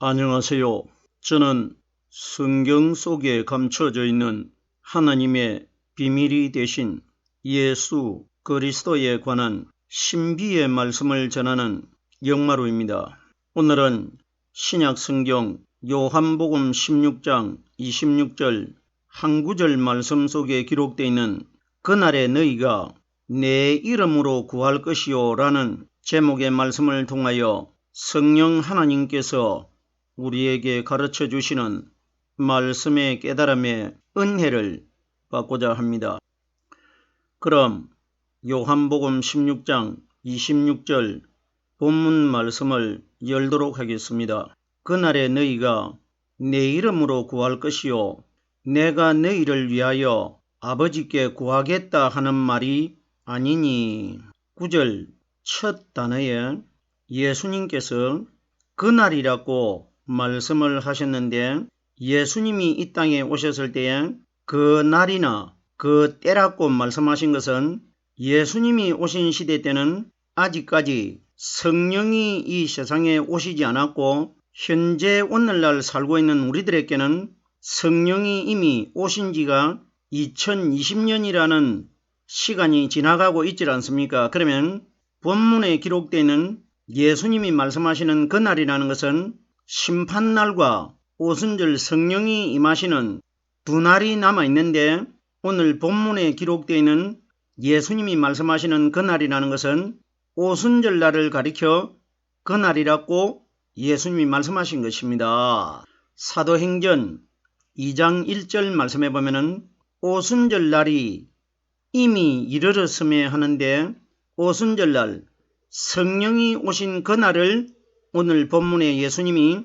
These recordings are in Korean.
안녕하세요. 저는 성경 속에 감춰져 있는 하나님의 비밀이 되신 예수 그리스도에 관한 신비의 말씀을 전하는 영마루입니다. 오늘은 신약 성경 요한복음 16장 26절 한 구절 말씀 속에 기록되어 있는 그날에 너희가 내 이름으로 구할 것이요 라는 제목의 말씀을 통하여 성령 하나님께서 우리에게 가르쳐 주시는 말씀의 깨달음의 은혜를 받고자 합니다. 그럼 요한복음 16장 26절 본문 말씀을 열도록 하겠습니다. 그날에 너희가 내 이름으로 구할 것이요 내가 너희를 위하여 아버지께 구하겠다 하는 말이 아니니. 9절 첫 단어에 예수님께서 그날이라고 말씀을 하셨는데, 예수님이 이 땅에 오셨을 때에 그 날이나 그 때라고 말씀하신 것은 예수님이 오신 시대 때는 아직까지 성령이 이 세상에 오시지 않았고, 현재 오늘날 살고 있는 우리들에게는 성령이 이미 오신 지가 2020년이라는 시간이 지나가고 있지 않습니까? 그러면 본문에 기록되어 있는 예수님이 말씀하시는 그날이라는 것은 심판날과 오순절 성령이 임하시는 두 날이 남아있는데, 오늘 본문에 기록되어 있는 예수님이 말씀하시는 그날이라는 것은 오순절 날을 가리켜 그날이라고 예수님이 말씀하신 것입니다. 사도행전 2장 1절 말씀해 보면은 오순절 날이 이미 이르렀음에 하는데, 오순절 날 성령이 오신 그날을 오늘 본문에 예수님이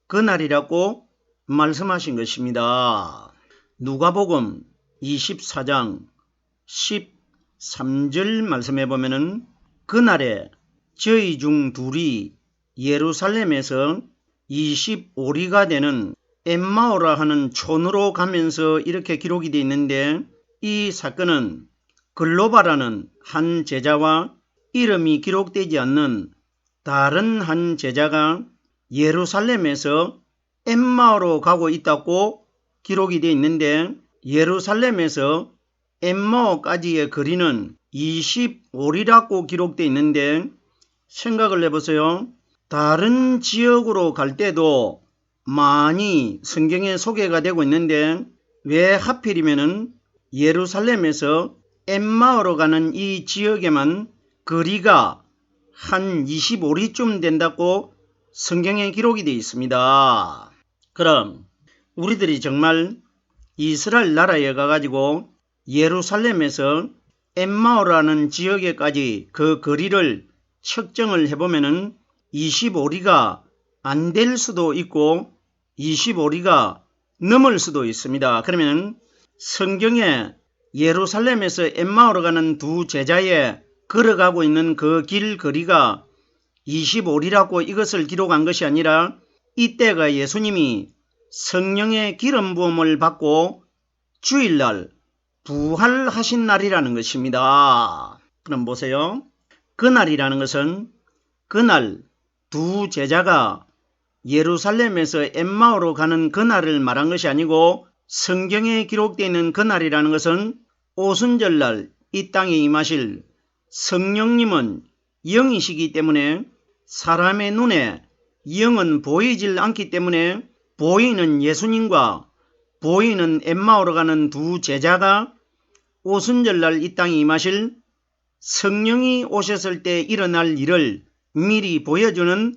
그날이라고 말씀하신 것입니다. 누가복음 24장 13절 말씀해 보면은 그날에 저희 중 둘이 예루살렘에서 25리가 되는 엠마오라 하는 촌으로 가면서 이렇게 기록이 되어 있는데, 이 사건은 글로바라는 한 제자와 이름이 기록되지 않는 다른 한 제자가 예루살렘에서 엠마오로 가고 있다고 기록이 되어 있는데, 예루살렘에서 엠마오까지의 거리는 25리라고 기록되어 있는데, 생각을 해보세요. 다른 지역으로 갈 때도 많이 성경에 소개가 되고 있는데, 왜 하필이면은 예루살렘에서 엠마오로 가는 이 지역에만 거리가 한 25리쯤 된다고 성경에 기록이 되어 있습니다. 그럼 우리들이 정말 이스라엘 나라에 가가지고 예루살렘에서 엠마오라는 지역에까지 그 거리를 측정을 해보면은 25리가 안 될 수도 있고 25리가 넘을 수도 있습니다. 그러면 성경에 예루살렘에서 엠마오로 가는 두 제자의 걸어가고 있는 그 길 거리가 25리라고 이것을 기록한 것이 아니라, 이때가 예수님이 성령의 기름 부음을 받고 주일날 부활하신 날이라는 것입니다. 그럼 보세요. 그날이라는 것은 그날 두 제자가 예루살렘에서 엠마오로 가는 그날을 말한 것이 아니고, 성경에 기록되어 있는 그날이라는 것은 오순절날 이 땅에 임하실 성령님은 영이시기 때문에 사람의 눈에 영은 보이질 않기 때문에 보이는 예수님과 보이는 엠마오로 가는 두 제자가 오순절날 이 땅에 임하실 성령이 오셨을 때 일어날 일을 미리 보여주는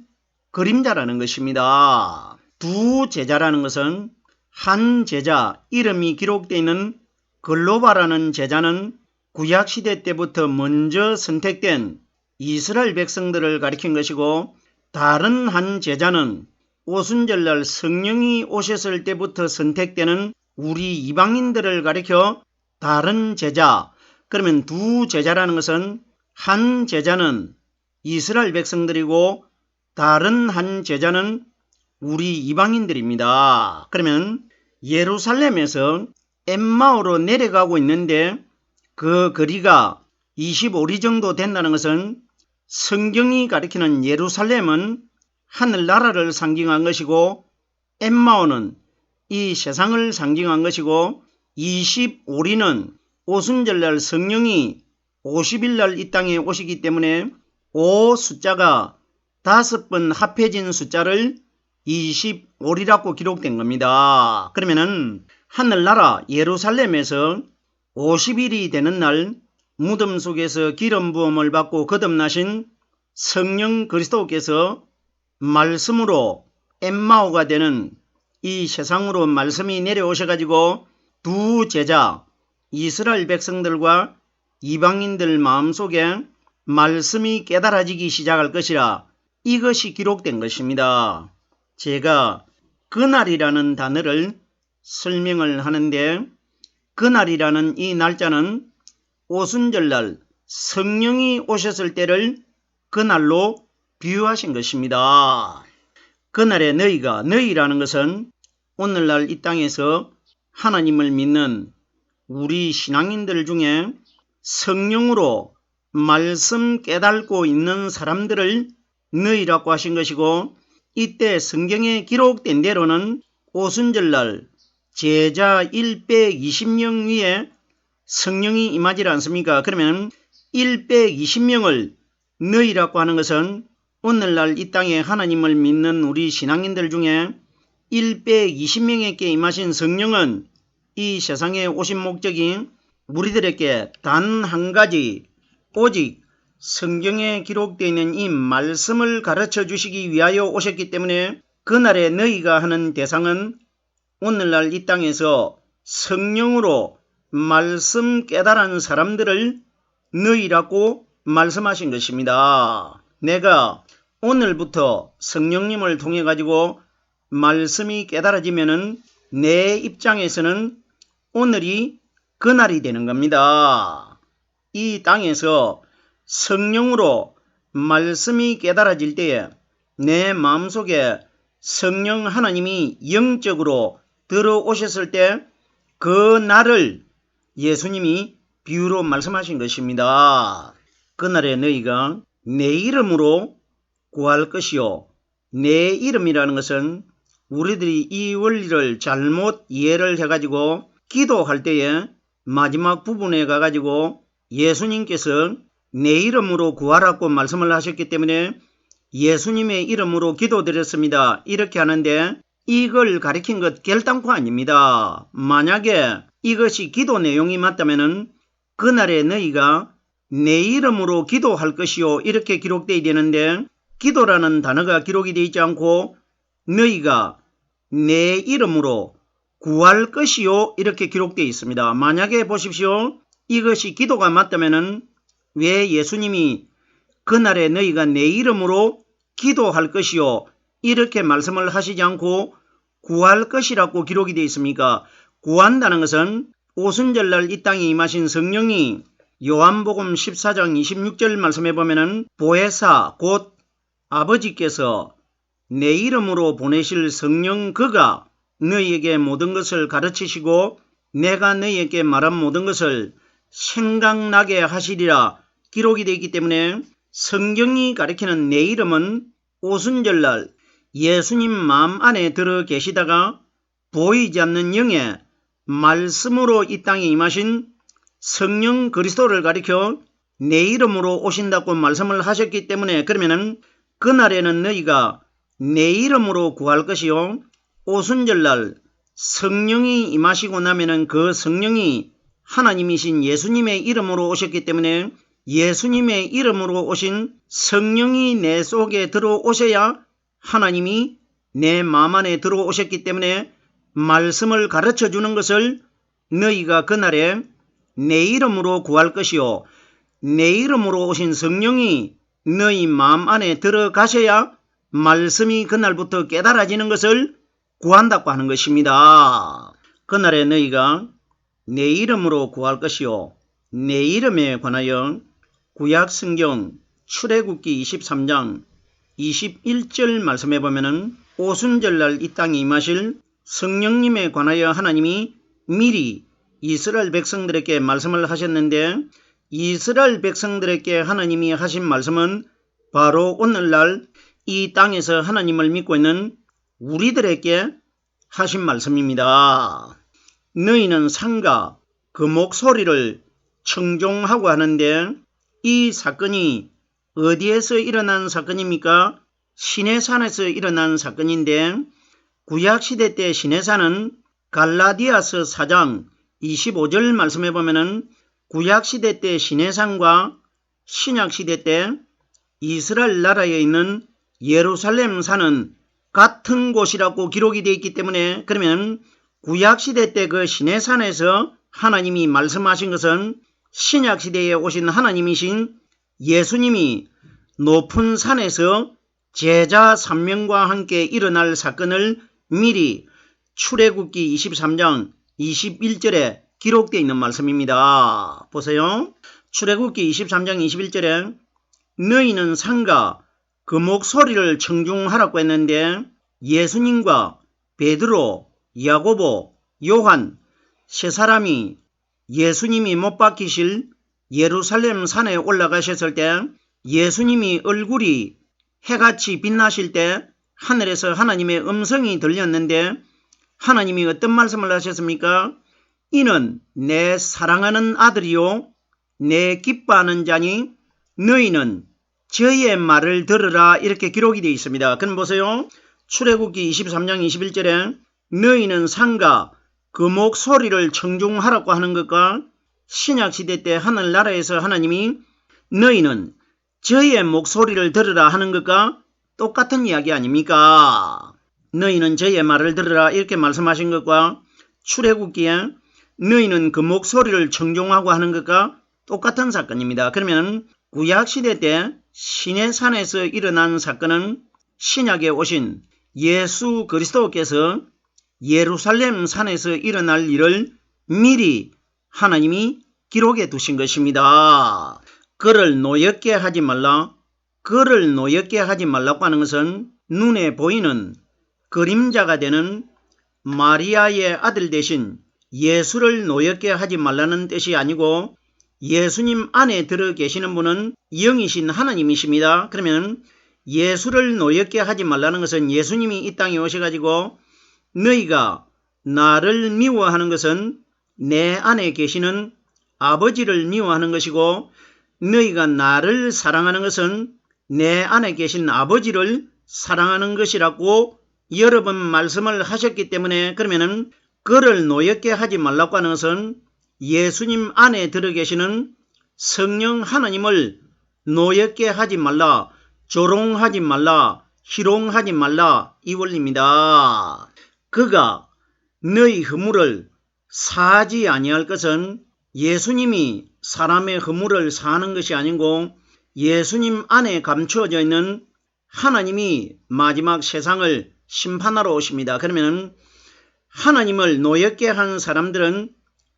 그림자라는 것입니다. 두 제자라는 것은 한 제자, 이름이 기록되어 있는 글로바라는 제자는 구약시대 때부터 먼저 선택된 이스라엘 백성들을 가리킨 것이고, 다른 한 제자는 오순절날 성령이 오셨을 때부터 선택되는 우리 이방인들을 가리켜 다른 제자, 그러면 두 제자라는 것은 한 제자는 이스라엘 백성들이고 다른 한 제자는 우리 이방인들입니다. 그러면 예루살렘에서 엠마오로 내려가고 있는데 그 거리가 25리 정도 된다는 것은 성경이 가리키는 예루살렘은 하늘나라를 상징한 것이고 엠마오는 이 세상을 상징한 것이고 25리는 오순절날 성령이 50일날 이 땅에 오시기 때문에 5 숫자가 5번 합해진 숫자를 25리라고 기록된 겁니다. 그러면은 하늘나라 예루살렘에서 50일이 되는 날 무덤 속에서 기름 부음을 받고 거듭나신 성령 그리스도께서 말씀으로 엠마오가 되는 이 세상으로 말씀이 내려오셔가지고 두 제자 이스라엘 백성들과 이방인들 마음속에 말씀이 깨달아지기 시작할 것이라 이것이 기록된 것입니다. 제가 그날이라는 단어를 설명을 하는데 그날이라는 이 날짜는 오순절날 성령이 오셨을 때를 그날로 비유하신 것입니다. 그날에 너희라는 것은 오늘날 이 땅에서 하나님을 믿는 우리 신앙인들 중에 성령으로 말씀 깨닫고 있는 사람들을 너희라고 하신 것이고 이때 성경에 기록된 대로는 오순절날 제자 120명 위에 성령이 임하지 않습니까? 그러면 120명을 너희라고 하는 것은 오늘날 이 땅에 하나님을 믿는 우리 신앙인들 중에 120명에게 임하신 성령은 이 세상에 오신 목적이 우리들에게 단 한 가지 오직 성경에 기록되어 있는 이 말씀을 가르쳐 주시기 위하여 오셨기 때문에 그날에 너희가 하는 대상은 오늘날 이 땅에서 성령으로 말씀 깨달은 사람들을 너희라고 말씀하신 것입니다. 내가 오늘부터 성령님을 통해 가지고 말씀이 깨달아지면은 내 입장에서는 오늘이 그날이 되는 겁니다. 이 땅에서 성령으로 말씀이 깨달아질 때에 내 마음속에 성령 하나님이 영적으로 들어오셨을 때 그 날을 예수님이 비유로 말씀하신 것입니다. 그날에 너희가 내 이름으로 구할 것이요. 내 이름이라는 것은 우리들이 이 원리를 잘못 이해를 해가지고 기도할 때에 마지막 부분에 가가지고 예수님께서 내 이름으로 구하라고 말씀을 하셨기 때문에 예수님의 이름으로 기도드렸습니다. 이렇게 하는데 이걸 가리킨 것 결단코 아닙니다. 만약에 이것이 기도 내용이 맞다면 그날에 너희가 내 이름으로 기도할 것이요 이렇게 기록되어야 되는데 기도라는 단어가 기록이 되어 있지 않고 너희가 내 이름으로 구할 것이요 이렇게 기록되어 있습니다. 만약에 보십시오. 이것이 기도가 맞다면 왜 예수님이 그날에 너희가 내 이름으로 기도할 것이요 이렇게 말씀을 하시지 않고 구할 것이라고 기록이 되어 있습니까? 구한다는 것은 오순절날 이 땅에 임하신 성령이 요한복음 14장 26절 말씀해 보면은 보혜사 곧 아버지께서 내 이름으로 보내실 성령 그가 너희에게 모든 것을 가르치시고 내가 너희에게 말한 모든 것을 생각나게 하시리라 기록이 되어 있기 때문에 성경이 가리키는 내 이름은 오순절날 예수님 마음 안에 들어 계시다가 보이지 않는 영의 말씀으로 이 땅에 임하신 성령 그리스도를 가리켜 내 이름으로 오신다고 말씀을 하셨기 때문에 그러면은 그날에는 너희가 내 이름으로 구할 것이요 오순절날 성령이 임하시고 나면은 그 성령이 하나님이신 예수님의 이름으로 오셨기 때문에 예수님의 이름으로 오신 성령이 내 속에 들어오셔야 하나님이 내 마음 안에 들어오셨기 때문에 말씀을 가르쳐 주는 것을 너희가 그날에 내 이름으로 구할 것이요 내 이름으로 오신 성령이 너희 마음 안에 들어가셔야 말씀이 그날부터 깨달아지는 것을 구한다고 하는 것입니다. 그날에 너희가 내 이름으로 구할 것이요 내 이름에 관하여 구약성경 출애굽기 23장 21절 말씀해 보면은 오순절날 이 땅에 임하실 성령님에 관하여 하나님이 미리 이스라엘 백성들에게 말씀을 하셨는데 이스라엘 백성들에게 하나님이 하신 말씀은 바로 오늘날 이 땅에서 하나님을 믿고 있는 우리들에게 하신 말씀입니다. 너희는 산과 그 목소리를 청종하고 하는데 이 사건이 어디에서 일어난 사건입니까? 시내산에서 일어난 사건인데 구약시대 때 시내산은 갈라디아서 4장 25절 말씀해 보면은 구약시대 때 시내산과 신약시대 때 이스라엘 나라에 있는 예루살렘 산은 같은 곳이라고 기록이 되어 있기 때문에 그러면 구약시대 때 그 시내산에서 하나님이 말씀하신 것은 신약시대에 오신 하나님이신 예수님이 높은 산에서 제자 3명과 함께 일어날 사건을 미리 출애굽기 23장 21절에 기록되어 있는 말씀입니다. 보세요. 출애굽기 23장 21절에 너희는 산과 그 목소리를 청중하라고 했는데 예수님과 베드로, 야고보, 요한 세 사람이 예수님이 못 박히실 예루살렘 산에 올라가셨을 때 예수님이 얼굴이 해같이 빛나실 때 하늘에서 하나님의 음성이 들렸는데 하나님이 어떤 말씀을 하셨습니까? 이는 내 사랑하는 아들이요 내 기뻐하는 자니 너희는 저의 말을 들으라 이렇게 기록이 되어 있습니다. 그럼 보세요. 출애굽기 23장 21절에 너희는 산과 그 목소리를 청중하라고 하는 것과 신약시대 때 하늘나라에서 하나님이 너희는 저의 목소리를 들으라 하는 것과 똑같은 이야기 아닙니까? 너희는 저의 말을 들으라 이렇게 말씀하신 것과 출애굽기에 너희는 그 목소리를 청중하고 하는 것과 똑같은 사건입니다. 그러면 구약시대 때 시내산에서 일어난 사건은 신약에 오신 예수 그리스도께서 예루살렘 산에서 일어날 일을 미리 하나님이 기록해 두신 것입니다. 그를 노엽게 하지 말라. 그를 노엽게 하지 말라고 하는 것은 눈에 보이는 그림자가 되는 마리아의 아들 대신 예수를 노엽게 하지 말라는 뜻이 아니고 예수님 안에 들어 계시는 분은 영이신 하나님이십니다. 그러면 예수를 노엽게 하지 말라는 것은 예수님이 이 땅에 오셔가지고 너희가 나를 미워하는 것은 내 안에 계시는 아버지를 미워하는 것이고 너희가 나를 사랑하는 것은 내 안에 계신 아버지를 사랑하는 것이라고 여러 번 말씀을 하셨기 때문에 그러면은 그를 노엽게 하지 말라고 하는 것은 예수님 안에 들어 계시는 성령 하나님을 노엽게 하지 말라, 조롱하지 말라, 희롱하지 말라 이 원리입니다. 그가 너희 허물을 사하지 아니할 것은 예수님이 사람의 허물을 사하는 것이 아니고 예수님 안에 감추어져 있는 하나님이 마지막 세상을 심판하러 오십니다. 그러면 하나님을 노엽게 한 사람들은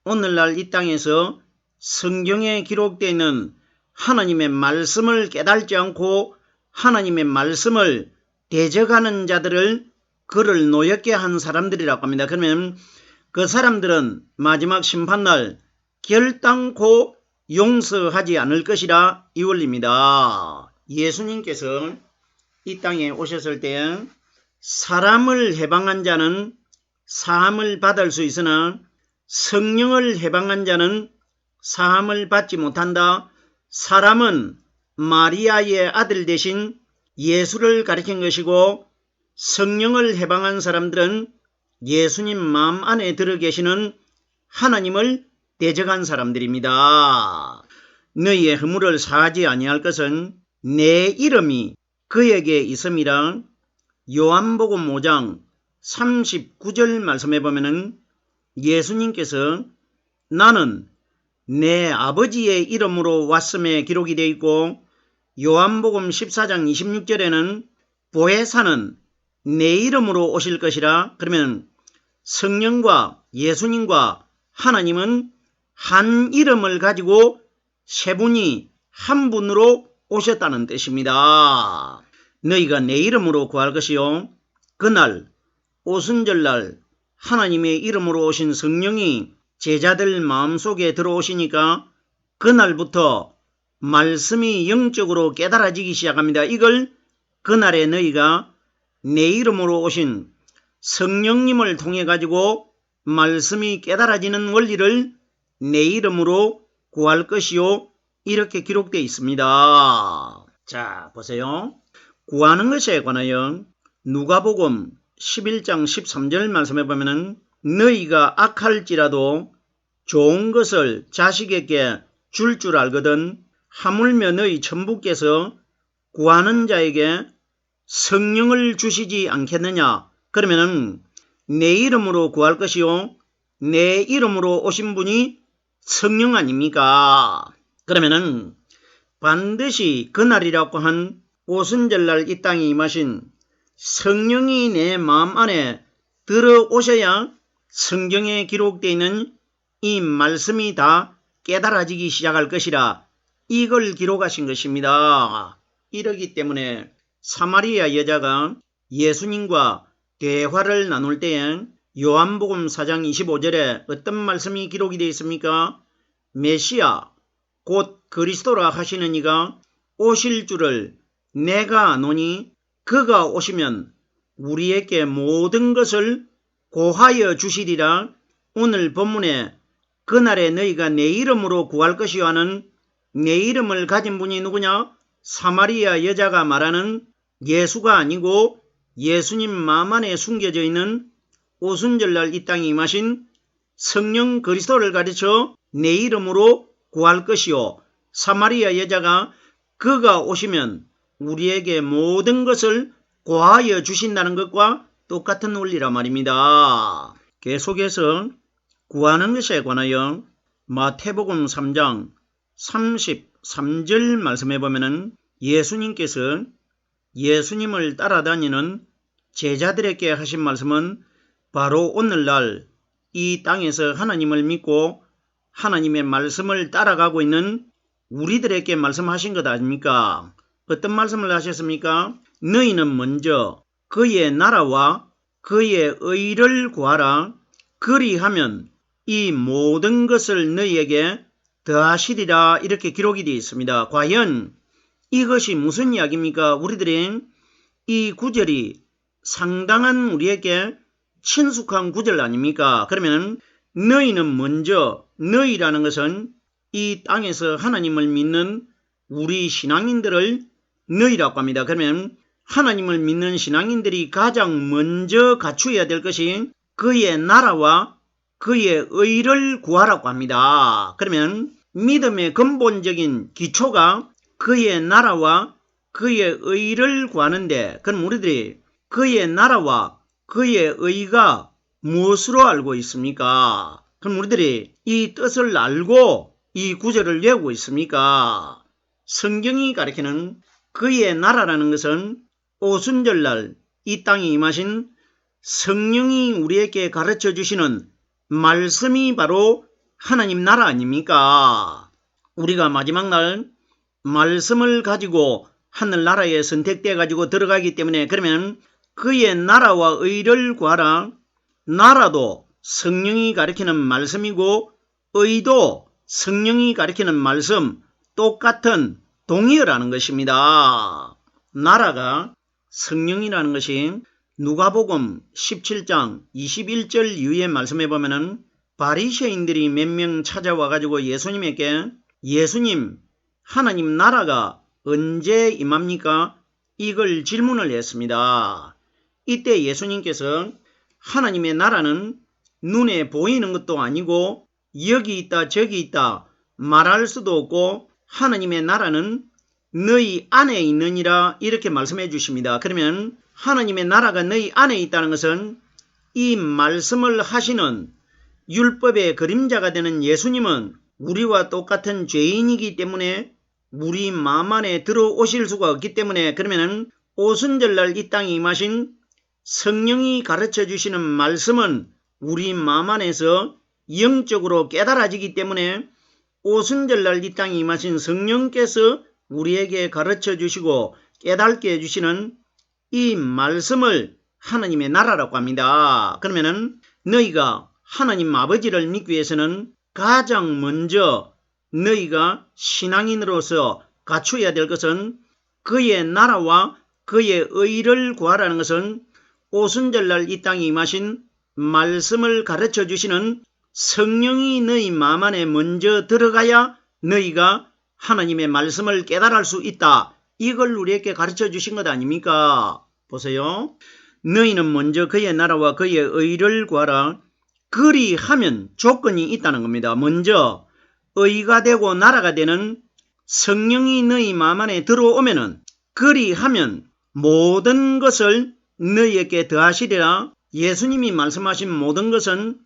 오늘날 이 땅에서 성경에 기록되어 있는 하나님의 말씀을 깨달지 않고 하나님의 말씀을 대적하는 자들을 그를 노엽게 한 사람들이라고 합니다. 그러면 그 사람들은 마지막 심판날 결단코 용서하지 않을 것이라 이 원리입니다. 예수님께서 이 땅에 오셨을 때 사람을 해방한 자는 사함을 받을 수 있으나 성령을 해방한 자는 사함을 받지 못한다. 사람은 마리아의 아들 대신 예수를 가리킨 것이고 성령을 해방한 사람들은 예수님 마음 안에 들어 계시는 하나님을 대적한 사람들입니다. 너희의 허물을 사하지 아니할 것은 내 이름이 그에게 있음이라. 요한복음 5장 39절 말씀해 보면은 예수님께서 나는 내 아버지의 이름으로 왔음에 기록이 되어 있고 요한복음 14장 26절에는 보혜사는 내 이름으로 오실 것이라. 그러면 성령과 예수님과 하나님은 한 이름을 가지고 세 분이 한 분으로 오셨다는 뜻입니다. 너희가 내 이름으로 구할 것이요 그날 오순절날 하나님의 이름으로 오신 성령이 제자들 마음속에 들어오시니까 그날부터 말씀이 영적으로 깨달아지기 시작합니다. 이걸 그날에 너희가 내 이름으로 오신 성령님을 통해 가지고 말씀이 깨달아지는 원리를 내 이름으로 구할 것이요. 이렇게 기록되어 있습니다. 자, 보세요. 구하는 것에 관하여 누가복음 11장 13절 말씀해 보면은 너희가 악할지라도 좋은 것을 자식에게 줄 줄 알거든 하물며 너희 천부께서 구하는 자에게 성령을 주시지 않겠느냐. 그러면은 내 이름으로 구할 것이요. 내 이름으로 오신 분이 성령 아닙니까? 그러면은 반드시 그날이라고 한 오순절날 이 땅에 임하신 성령이 내 마음 안에 들어오셔야 성경에 기록되어 있는 이 말씀이 다 깨달아지기 시작할 것이라 이걸 기록하신 것입니다. 이러기 때문에 사마리아 여자가 예수님과 대화를 나눌 때에 요한복음 4장 25절에 어떤 말씀이 기록이 되어 있습니까? 메시아 곧 그리스도라 하시는 이가 오실 줄을 내가 아노니 그가 오시면 우리에게 모든 것을 고하여 주시리라. 오늘 본문에 그날에 너희가 내 이름으로 구할 것이요 하는 내 이름을 가진 분이 누구냐? 사마리아 여자가 말하는 예수가 아니고 예수님 마음 안에 숨겨져 있는 오순절날 이 땅에 임하신 성령 그리스도를 가르쳐 내 이름으로 구할 것이요. 사마리아 여자가 그가 오시면 우리에게 모든 것을 고하여 주신다는 것과 똑같은 원리라 말입니다. 계속해서 구하는 것에 관하여 마태복음 3장 33절 말씀해 보면은 예수님께서 예수님을 따라다니는 제자들에게 하신 말씀은 바로 오늘날 이 땅에서 하나님을 믿고 하나님의 말씀을 따라가고 있는 우리들에게 말씀하신 것 아닙니까? 어떤 말씀을 하셨습니까? 너희는 먼저 그의 나라와 그의 의를 구하라. 그리하면 이 모든 것을 너희에게 더하시리라. 이렇게 기록이 되어 있습니다. 과연 이것이 무슨 이야기입니까? 우리들이 이 구절이 상당한 우리에게 친숙한 구절 아닙니까? 그러면 너희는 먼저, 너희라는 것은 이 땅에서 하나님을 믿는 우리 신앙인들을 너희라고 합니다. 그러면 하나님을 믿는 신앙인들이 가장 먼저 갖추어야 될 것이 그의 나라와 그의 의를 구하라고 합니다. 그러면 믿음의 근본적인 기초가 그의 나라와 그의 의를 구하는데, 그럼 우리들이 그의 나라와 그의 의가 무엇으로 알고 있습니까? 그럼 우리들이 이 뜻을 알고 이 구절을 외우고 있습니까? 성경이 가리키는 그의 나라라는 것은 오순절날 이 땅에 임하신 성령이 우리에게 가르쳐 주시는 말씀이 바로 하나님 나라 아닙니까? 우리가 마지막 날 말씀을 가지고 하늘나라에 선택되어 가지고 들어가기 때문에 그러면 그의 나라와 의를 구하라. 나라도 성령이 가리키는 말씀이고 의도 성령이 가리키는 말씀 똑같은 동의어라는 것입니다. 나라가 성령이라는 것이 누가복음 17장 21절 이후에 말씀해 보면은 바리새인들이 몇 명 찾아와 가지고 예수님에게 예수님 하나님 나라가 언제 임합니까? 이걸 질문을 했습니다. 이때 예수님께서 하나님의 나라는 눈에 보이는 것도 아니고 여기 있다 저기 있다 말할 수도 없고 하나님의 나라는 너희 안에 있느니라 이렇게 말씀해 주십니다. 그러면 하나님의 나라가 너희 안에 있다는 것은 이 말씀을 하시는 율법의 그림자가 되는 예수님은 우리와 똑같은 죄인이기 때문에 우리 마음 안에 들어오실 수가 없기 때문에 그러면 오순절날 이 땅에 임하신 성령이 가르쳐 주시는 말씀은 우리 마음 안에서 영적으로 깨달아지기 때문에 오순절날 이 땅에 임하신 성령께서 우리에게 가르쳐 주시고 깨닫게 해주시는 이 말씀을 하나님의 나라라고 합니다. 그러면은 너희가 하나님 아버지를 믿기 위해서는 가장 먼저 너희가 신앙인으로서 갖추어야 될 것은 그의 나라와 그의 의를 구하라는 것은 오순절날 이 땅에 임하신 말씀을 가르쳐 주시는 성령이 너희 마음 안에 먼저 들어가야 너희가 하나님의 말씀을 깨달을 수 있다. 이걸 우리에게 가르쳐 주신 것 아닙니까? 보세요. 너희는 먼저 그의 나라와 그의 의를 구하라. 그리하면 조건이 있다는 겁니다. 먼저 의가 되고 나라가 되는 성령이 너희 마음 안에 들어오면은 그리하면 모든 것을 너희에게 더하시리라. 예수님이 말씀하신 모든 것은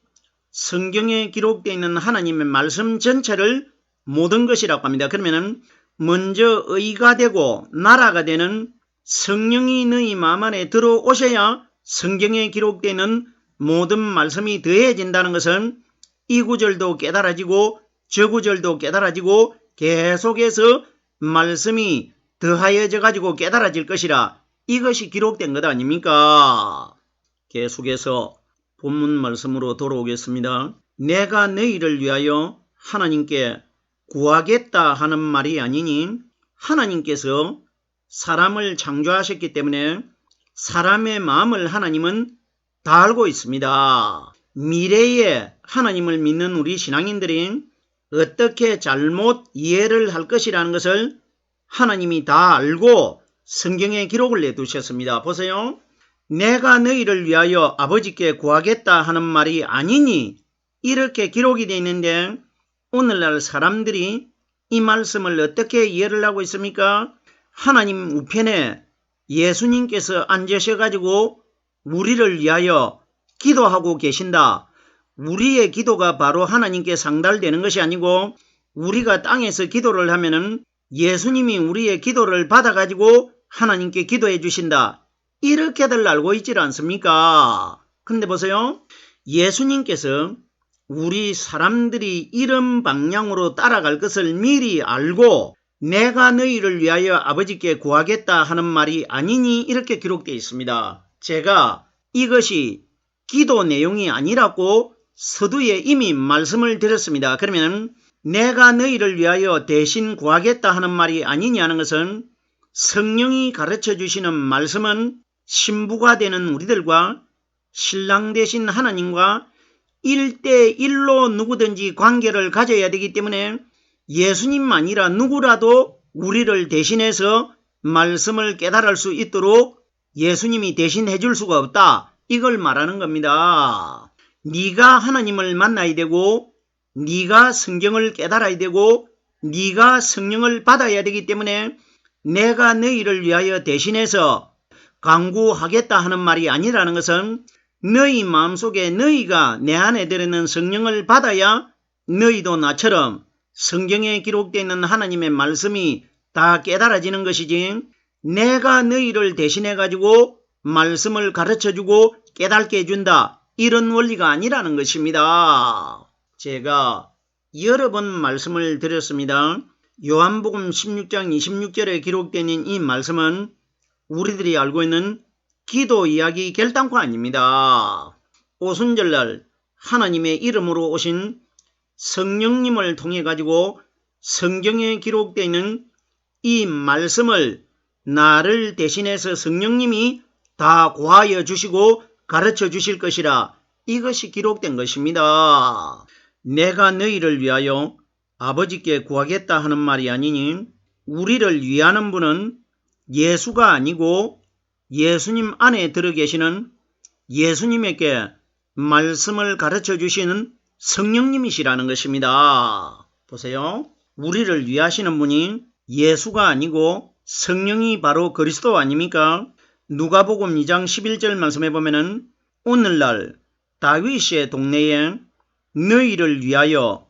성경에 기록되어 있는 하나님의 말씀 전체를 모든 것이라고 합니다. 그러면은 먼저 의가 되고 나라가 되는 성령이 너희 마음 안에 들어오셔야 성경에 기록되어 있는 모든 말씀이 더해진다는 것은 이 구절도 깨달아지고 저 구절도 깨달아지고 계속해서 말씀이 더하여져 가지고 깨달아질 것이라 이것이 기록된 것 아닙니까? 계속해서 본문 말씀으로 돌아오겠습니다. 내가 너희를 위하여 하나님께 구하겠다 하는 말이 아니니 하나님께서 사람을 창조하셨기 때문에 사람의 마음을 하나님은 다 알고 있습니다. 미래에 하나님을 믿는 우리 신앙인들이 어떻게 잘못 이해를 할 것이라는 것을 하나님이 다 알고 성경에 기록을 내두셨습니다. 보세요. 내가 너희를 위하여 아버지께 구하겠다 하는 말이 아니니 이렇게 기록이 되어 있는데 오늘날 사람들이 이 말씀을 어떻게 이해를 하고 있습니까? 하나님 우편에 예수님께서 앉으셔가지고 우리를 위하여 기도하고 계신다. 우리의 기도가 바로 하나님께 상달되는 것이 아니고 우리가 땅에서 기도를 하면은 예수님이 우리의 기도를 받아가지고 하나님께 기도해 주신다. 이렇게들 알고 있질 않습니까? 근데 보세요. 예수님께서 우리 사람들이 이런 방향으로 따라갈 것을 미리 알고 내가 너희를 위하여 아버지께 구하겠다 하는 말이 아니니 이렇게 기록되어 있습니다. 제가 이것이 기도 내용이 아니라고 서두에 이미 말씀을 드렸습니다. 그러면 내가 너희를 위하여 대신 구하겠다 하는 말이 아니냐는 것은 성령이 가르쳐 주시는 말씀은 신부가 되는 우리들과 신랑 되신 하나님과 1대1로 누구든지 관계를 가져야 되기 때문에 예수님만이라 누구라도 우리를 대신해서 말씀을 깨달을 수 있도록 예수님이 대신해 줄 수가 없다. 이걸 말하는 겁니다. 네가 하나님을 만나야 되고 네가 성경을 깨달아야 되고 네가 성령을 받아야 되기 때문에 내가 너희를 위하여 대신해서 강구하겠다 하는 말이 아니라는 것은 너희 마음속에 너희가 내 안에 들어있는 성령을 받아야 너희도 나처럼 성경에 기록되어 있는 하나님의 말씀이 다 깨달아지는 것이지 내가 너희를 대신해 가지고 말씀을 가르쳐주고 깨닫게 해준다. 이런 원리가 아니라는 것입니다. 제가 여러 번 말씀을 드렸습니다. 요한복음 16장 26절에 기록되어 있는 이 말씀은 우리들이 알고 있는 기도 이야기 결단코 아닙니다. 오순절날 하나님의 이름으로 오신 성령님을 통해 가지고 성경에 기록되어 있는 이 말씀을 나를 대신해서 성령님이 다 구하여 주시고 가르쳐 주실 것이라 이것이 기록된 것입니다. 내가 너희를 위하여 아버지께 구하겠다 하는 말이 아니니 우리를 위하는 분은 예수가 아니고 예수님 안에 들어 계시는 예수님에게 말씀을 가르쳐 주시는 성령님이시라는 것입니다. 보세요. 우리를 위하시는 분이 예수가 아니고 성령이 바로 그리스도 아닙니까? 누가복음 2장 11절 말씀해 보면은 오늘날 다윗의 동네에 너희를 위하여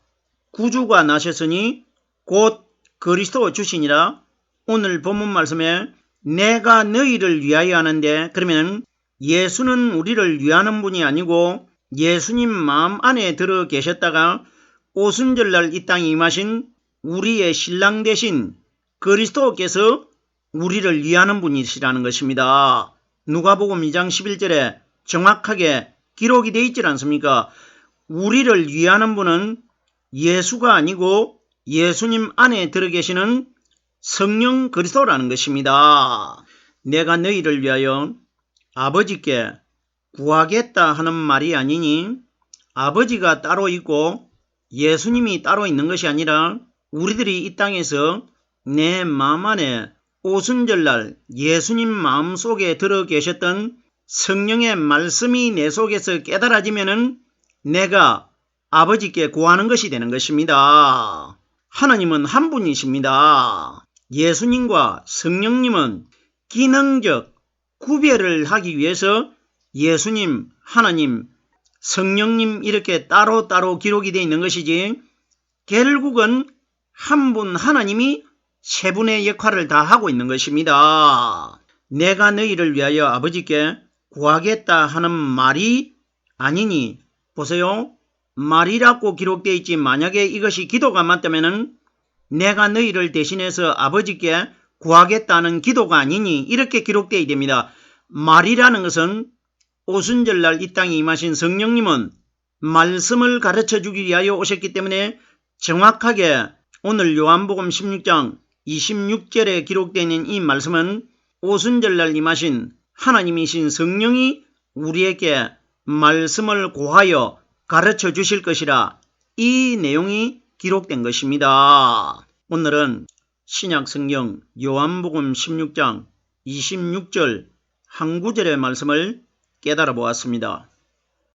구주가 나셨으니 곧 그리스도 주시니라. 오늘 본문 말씀에 내가 너희를 위하여 하는데 그러면 예수는 우리를 위하는 분이 아니고 예수님 마음 안에 들어 계셨다가 오순절날 이 땅에 임하신 우리의 신랑 되신 그리스도께서 우리를 위하는 분이시라는 것입니다. 누가복음 2장 11절에 정확하게 기록이 되어 있지 않습니까? 우리를 위하는 분은 예수가 아니고 예수님 안에 들어 계시는 성령 그리스도라는 것입니다. 내가 너희를 위하여 아버지께 구하겠다 하는 말이 아니니 아버지가 따로 있고 예수님이 따로 있는 것이 아니라 우리들이 이 땅에서 내 마음 안에 오순절날 예수님 마음속에 들어 계셨던 성령의 말씀이 내 속에서 깨달아지면은 내가 아버지께 구하는 것이 되는 것입니다. 하나님은 한 분이십니다. 예수님과 성령님은 기능적 구별을 하기 위해서 예수님, 하나님, 성령님 이렇게 따로따로 기록이 되어 있는 것이지 결국은 한 분 하나님이 세 분의 역할을 다 하고 있는 것입니다. 내가 너희를 위하여 아버지께 구하겠다 하는 말이 아니니 보세요. 말이라고 기록되어 있지 만약에 이것이 기도가 맞다면 내가 너희를 대신해서 아버지께 구하겠다는 기도가 아니니 이렇게 기록되어야 됩니다. 말이라는 것은 오순절날 이 땅에 임하신 성령님은 말씀을 가르쳐 주기 위하여 오셨기 때문에 정확하게 오늘 요한복음 16장 26절에 기록되어 있는 이 말씀은 오순절날 임하신 하나님이신 성령이 우리에게 말씀을 고하여 가르쳐 주실 것이라 이 내용이 기록된 것입니다. 오늘은 신약성경 요한복음 16장 26절 한 구절의 말씀을 깨달아 보았습니다.